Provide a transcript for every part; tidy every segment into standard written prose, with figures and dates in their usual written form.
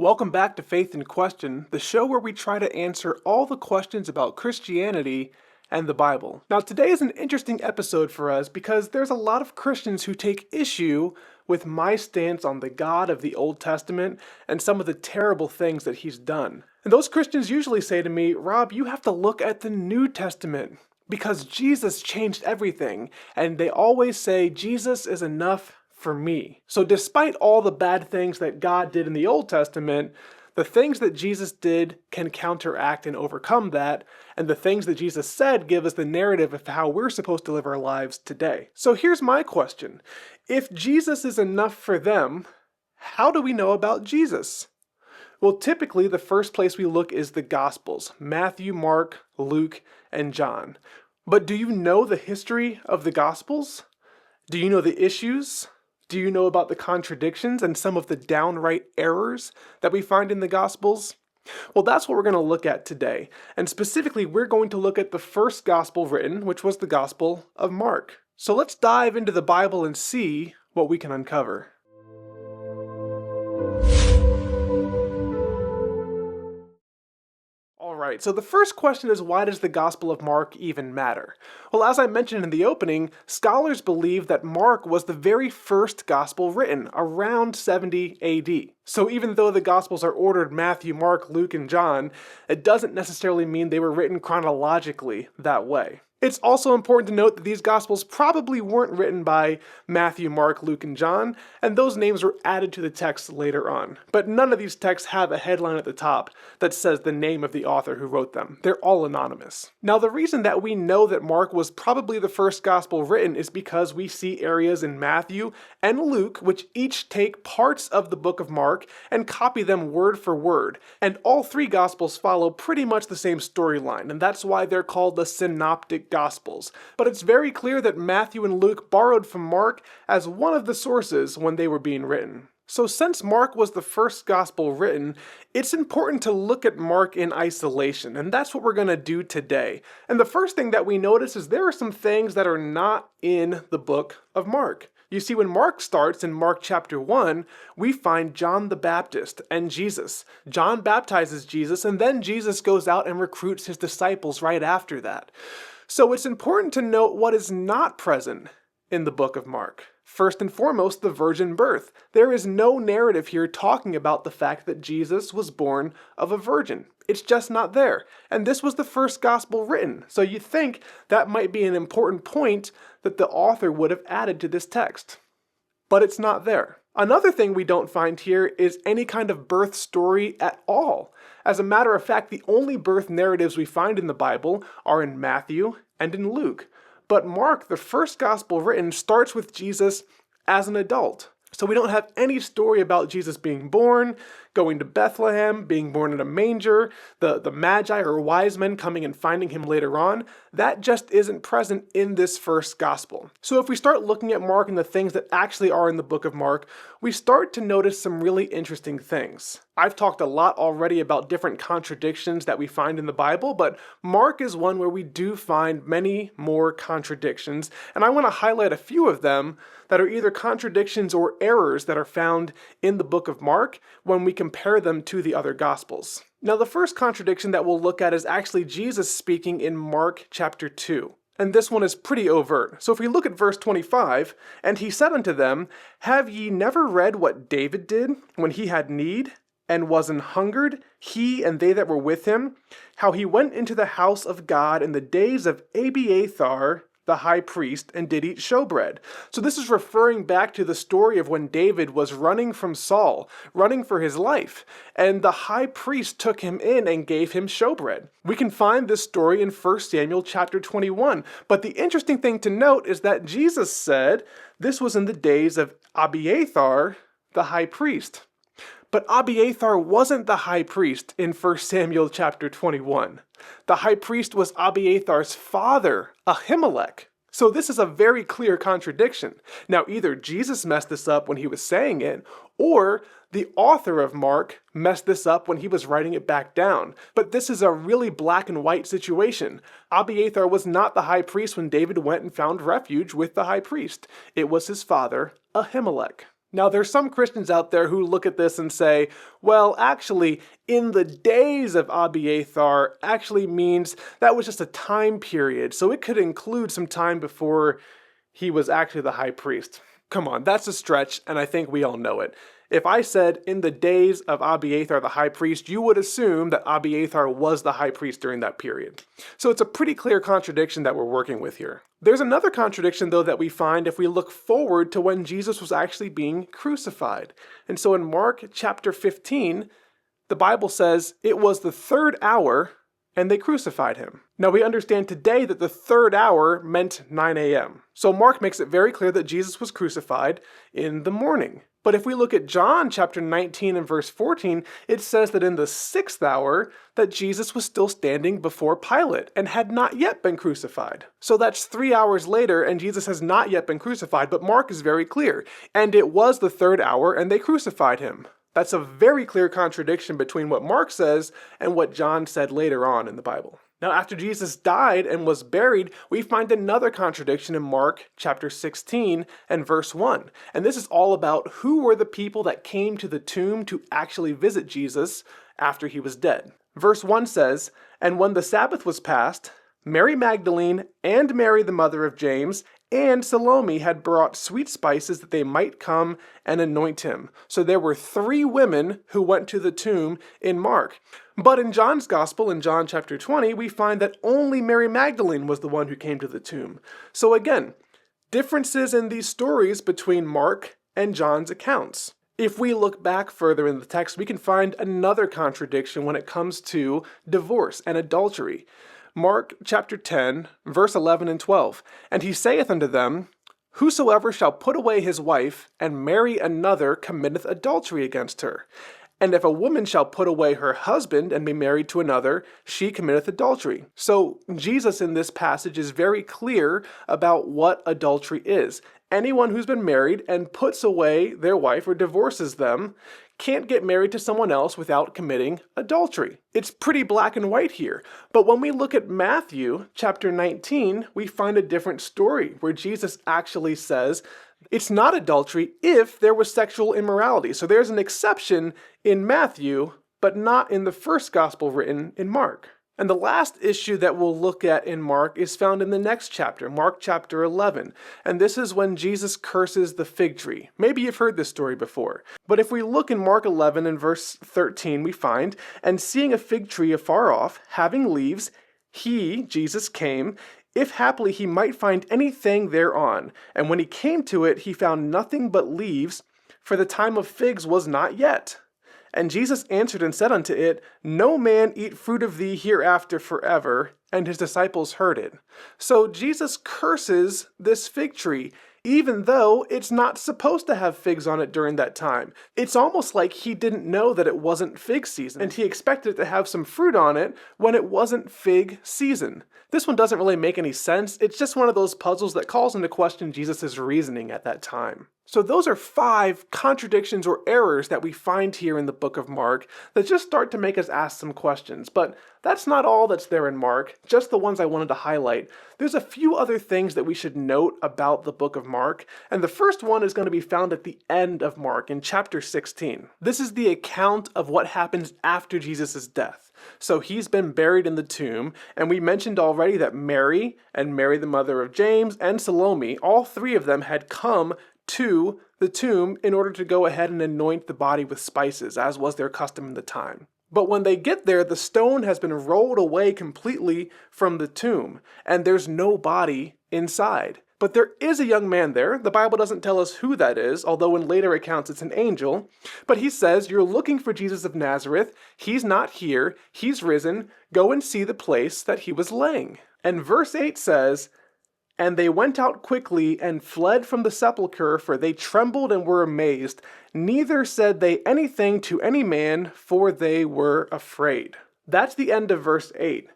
Welcome back to Faith in Question, the show where we try to answer all the questions about Christianity and the Bible. Now, today is an interesting episode for us because there's a lot of Christians who take issue with my stance on the God of the Old Testament and some of the terrible things that he's done. And those Christians usually say to me, Rob, you have to look at the New Testament because Jesus changed everything. And they always say, Jesus is enough for me. So despite all the bad things that God did in the Old Testament, the things that Jesus did can counteract and overcome that, and the things that Jesus said give us the narrative of how we're supposed to live our lives today. So here's my question. If Jesus is enough for them, how do we know about Jesus? Well, typically the first place we look is the Gospels, Matthew, Mark, Luke, and John. But do you know the history of the Gospels? Do you know the issues? Do you know about the contradictions and some of the downright errors that we find in the Gospels? Well, that's what we're going to look at today. And specifically, we're going to look at the first Gospel written, which was the Gospel of Mark. So let's dive into the Bible and see what we can uncover. Alright, so the first question is, why does the Gospel of Mark even matter? Well, as I mentioned in the opening, scholars believe that Mark was the very first Gospel written, around 70 AD. So even though the Gospels are ordered Matthew, Mark, Luke, and John, it doesn't necessarily mean they were written chronologically that way. It's also important to note that these Gospels probably weren't written by Matthew, Mark, Luke, and John, and those names were added to the text later on. But none of these texts have a headline at the top that says the name of the author who wrote them. They're all anonymous. Now, the reason that we know that Mark was probably the first Gospel written is because we see areas in Matthew and Luke which each take parts of the book of Mark and copy them word for word. And all three Gospels follow pretty much the same storyline, and that's why they're called the synoptic Gospels. But it's very clear that Matthew and Luke borrowed from Mark as one of the sources when they were being written. So since Mark was the first Gospel written, it's important to look at Mark in isolation, and that's what we're going to do today. And the first thing that we notice is there are some things that are not in the book of Mark. You see, when Mark starts in Mark chapter 1, we find John the Baptist and Jesus. John baptizes Jesus, and then Jesus goes out and recruits his disciples right after that. So it's important to note what is not present in the book of Mark. First and foremost, the virgin birth. There is no narrative here talking about the fact that Jesus was born of a virgin. It's just not there. And this was the first gospel written. So you think that might be an important point that the author would have added to this text. But it's not there. Another thing we don't find here is any kind of birth story at all. As a matter of fact, the only birth narratives we find in the Bible are in Matthew and in Luke. But Mark, the first gospel written, starts with Jesus as an adult. So we don't have any story about Jesus being born, going to Bethlehem, being born in a manger, the Magi or wise men coming and finding him later on. That just isn't present in this first gospel. So if we start looking at Mark and the things that actually are in the book of Mark, we start to notice some really interesting things. I've talked a lot already about different contradictions that we find in the Bible, but Mark is one where we do find many more contradictions, and I want to highlight a few of them that are either contradictions or errors that are found in the book of Mark when we compare them to the other Gospels. Now, the first contradiction that we'll look at is actually Jesus speaking in Mark chapter 2. And this one is pretty overt. So if we look at verse 25, "And he said unto them, Have ye never read what David did when he had need, and was an hungered, he and they that were with him, how he went into the house of God in the days of Abiathar, the high priest, and did eat showbread." So this is referring back to the story of when David was running from Saul, running for his life, and the high priest took him in and gave him showbread. We can find this story in 1 Samuel chapter 21, but the interesting thing to note is that Jesus said this was in the days of Abiathar, the high priest. But Abiathar wasn't the high priest in 1 Samuel chapter 21. The high priest was Abiathar's father, Ahimelech. So this is a very clear contradiction. Now, either Jesus messed this up when he was saying it, or the author of Mark messed this up when he was writing it back down. But this is a really black and white situation. Abiathar was not the high priest when David went and found refuge with the high priest. It was his father, Ahimelech. Now, there's some Christians out there who look at this and say, well, actually, in the days of Abiathar actually means that was just a time period, so it could include some time before he was actually the high priest. Come on, that's a stretch, and I think we all know it. If I said in the days of Abiathar the high priest, you would assume that Abiathar was the high priest during that period. So it's a pretty clear contradiction that we're working with here. There's another contradiction, though, that we find if we look forward to when Jesus was actually being crucified. And so in Mark chapter 15, the Bible says it was the third hour and they crucified him. Now we understand today that the third hour meant 9 a.m. So Mark makes it very clear that Jesus was crucified in the morning. But if we look at John chapter 19 and verse 14, it says that in the 6th hour that Jesus was still standing before Pilate and had not yet been crucified. So that's 3 hours later and Jesus has not yet been crucified, but Mark is very clear. And it was the 3rd hour and they crucified him. That's a very clear contradiction between what Mark says and what John said later on in the Bible. Now, after Jesus died and was buried, we find another contradiction in Mark chapter 16 and verse 1. And this is all about who were the people that came to the tomb to actually visit Jesus after he was dead. Verse 1 says, "And when the Sabbath was past, Mary Magdalene and Mary the mother of James and Salome had brought sweet spices that they might come and anoint him." So there were 3 women who went to the tomb in Mark. But in John's Gospel, in John chapter 20, we find that only Mary Magdalene was the one who came to the tomb. So again, differences in these stories between Mark and John's accounts. If we look back further in the text, we can find another contradiction when it comes to divorce and adultery. Mark chapter 10, verse 11 and 12. "And he saith unto them, Whosoever shall put away his wife, and marry another, committeth adultery against her. And if a woman shall put away her husband, and be married to another, she committeth adultery." So Jesus in this passage is very clear about what adultery is. Anyone who's been married and puts away their wife or divorces them can't get married to someone else without committing adultery. It's pretty black and white here. But when we look at Matthew chapter 19, we find a different story where Jesus actually says it's not adultery if there was sexual immorality. So there's an exception in Matthew, but not in the first gospel written in Mark. And the last issue that we'll look at in Mark is found in the next chapter, Mark chapter 11. And this is when Jesus curses the fig tree. Maybe you've heard this story before. But if we look in Mark 11 and verse 13, we find, "And seeing a fig tree afar off, having leaves, he," Jesus, "came, if haply he might find anything thereon. And when he came to it, he found nothing but leaves, for the time of figs was not yet. And Jesus answered and said unto it, No man eat fruit of thee hereafter forever. And his disciples heard it." So Jesus curses this fig tree, even though it's not supposed to have figs on it during that time. It's almost like he didn't know that it wasn't fig season, and he expected it to have some fruit on it when it wasn't fig season. This one doesn't really make any sense. It's just one of those puzzles that calls into question Jesus' reasoning at that time. So those are 5 contradictions or errors that we find here in the book of Mark that just start to make us ask some questions. But that's not all that's there in Mark, just the ones I wanted to highlight. There's a few other things that we should note about the book of Mark, and the first one is going to be found at the end of Mark in chapter 16. This is the account of what happens after Jesus' death. So he's been buried in the tomb, and we mentioned already that Mary and Mary the mother of James and Salome, all 3 of them had come to the tomb in order to go ahead and anoint the body with spices, as was their custom in the time. But when they get there, the stone has been rolled away completely from the tomb, and there's no body inside. But there is a young man there. The Bible doesn't tell us who that is, although in later accounts it's an angel. But he says, "You're looking for Jesus of Nazareth. He's not here. He's risen. Go and see the place that he was laying." And verse 8 says, "And they went out quickly and fled from the sepulchre, for they trembled and were amazed. Neither said they anything to any man, for they were afraid." That's the end of verse 8.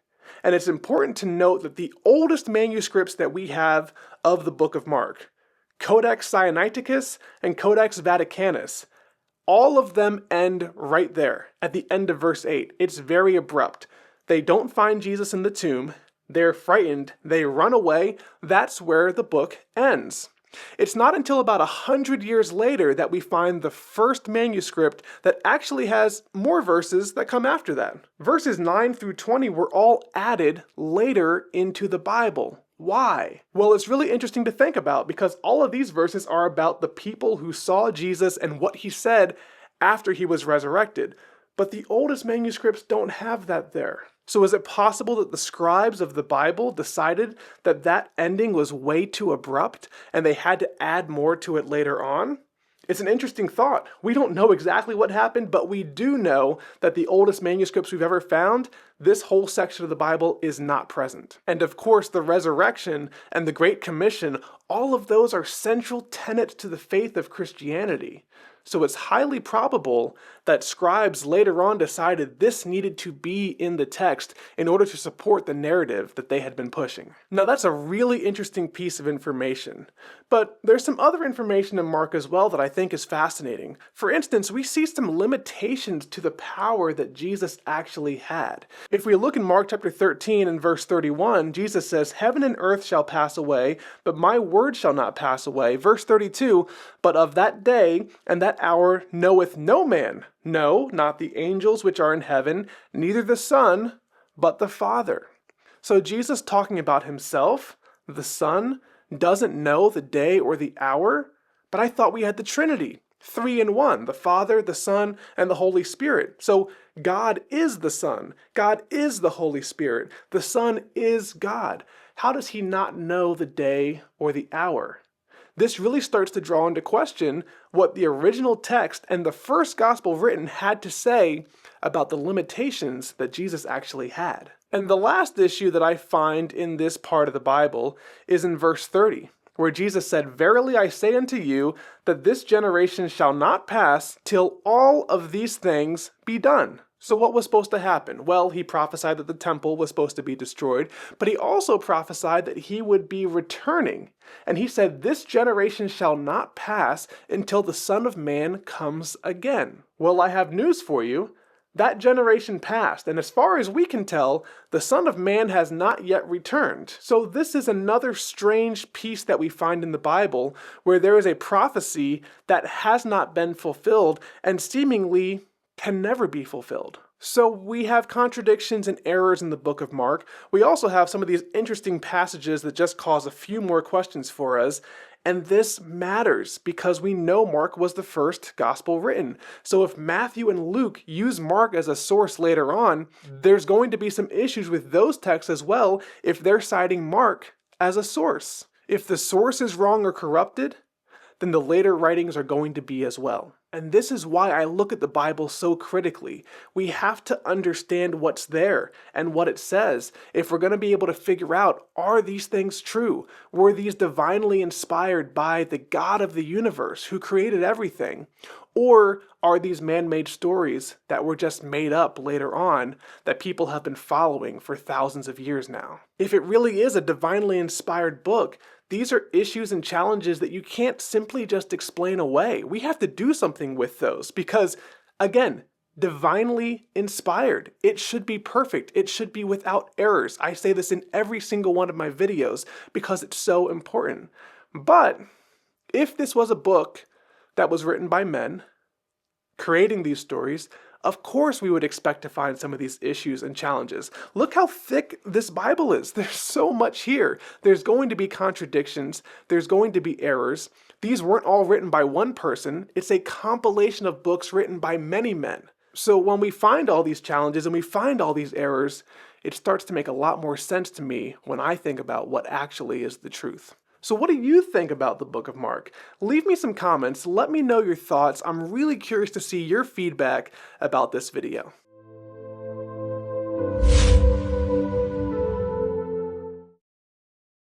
And it's important to note that the oldest manuscripts that we have of the book of Mark, Codex Sinaiticus and Codex Vaticanus, all of them end right there at the end of verse 8. It's very abrupt. They don't find Jesus in the tomb. They're frightened. They run away. That's where the book ends. It's not until about 100 years later that we find the first manuscript that actually has more verses that come after that. Verses 9 through 20 were all added later into the Bible. Why? Well, it's really interesting to think about because all of these verses are about the people who saw Jesus and what he said after he was resurrected. But the oldest manuscripts don't have that there. So is it possible that the scribes of the Bible decided that that ending was way too abrupt and they had to add more to it later on? It's an interesting thought. We don't know exactly what happened, but we do know that the oldest manuscripts we've ever found, this whole section of the Bible is not present. And of course, the resurrection and the Great Commission, all of those are central tenets to the faith of Christianity. So it's highly probable that scribes later on decided this needed to be in the text in order to support the narrative that they had been pushing. Now that's a really interesting piece of information, but there's some other information in Mark as well that I think is fascinating. For instance, we see some limitations to the power that Jesus actually had. If we look in Mark chapter 13 and verse 31, Jesus says, "Heaven and earth shall pass away, but my word shall not pass away." Verse 32, "But of that day and that hour knoweth no man, no, not the angels which are in heaven, neither the Son, but the Father." So Jesus talking about himself, the Son, doesn't know the day or the hour, but I thought we had the Trinity, 3 in 1, the Father, the Son, and the Holy Spirit. So God is the Son, God is the Holy Spirit, the Son is God. How does he not know the day or the hour? This really starts to draw into question what the original text and the first gospel written had to say about the limitations that Jesus actually had. And the last issue that I find in this part of the Bible is in verse 30, where Jesus said, "Verily I say unto you, that this generation shall not pass till all of these things be done." So what was supposed to happen? Well, he prophesied that the temple was supposed to be destroyed, but he also prophesied that he would be returning. And he said, "This generation shall not pass until the Son of Man comes again." Well, I have news for you. That generation passed, and as far as we can tell, the Son of Man has not yet returned. So this is another strange piece that we find in the Bible, where there is a prophecy that has not been fulfilled and seemingly can never be fulfilled. So we have contradictions and errors in the book of Mark. We also have some of these interesting passages that just cause a few more questions for us. And this matters because we know Mark was the first gospel written. So if Matthew and Luke use Mark as a source later on, there's going to be some issues with those texts as well if they're citing Mark as a source. If the source is wrong or corrupted, then the later writings are going to be as well. And this is why I look at the Bible so critically. We have to understand what's there and what it says if we're going to be able to figure out, are these things true? Were these divinely inspired by the God of the universe who created everything? Or are these man-made stories that were just made up later on that people have been following for thousands of years now? If it really is a divinely inspired book, these are issues and challenges that you can't simply just explain away. We have to do something with those because, again, divinely inspired. It should be perfect. It should be without errors. I say this in every single one of my videos because it's so important. But if this was a book that was written by men creating these stories, of course we would expect to find some of these issues and challenges. Look how thick this Bible is. There's so much here. There's going to be contradictions. There's going to be errors. These weren't all written by one person. It's a compilation of books written by many men. So when we find all these challenges and we find all these errors, it starts to make a lot more sense to me when I think about what actually is the truth. So what do you think about the book of Mark? Leave me some comments, let me know your thoughts. I'm really curious to see your feedback about this video.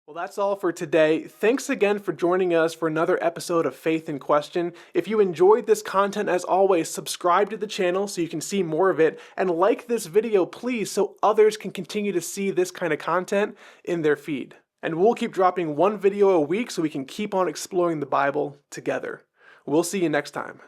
Well, that's all for today. Thanks again for joining us for another episode of Faith in Question. If you enjoyed this content, as always, subscribe to the channel so you can see more of it, and like this video, please, so others can continue to see this kind of content in their feed. And we'll keep dropping one video a week so we can keep on exploring the Bible together. We'll see you next time.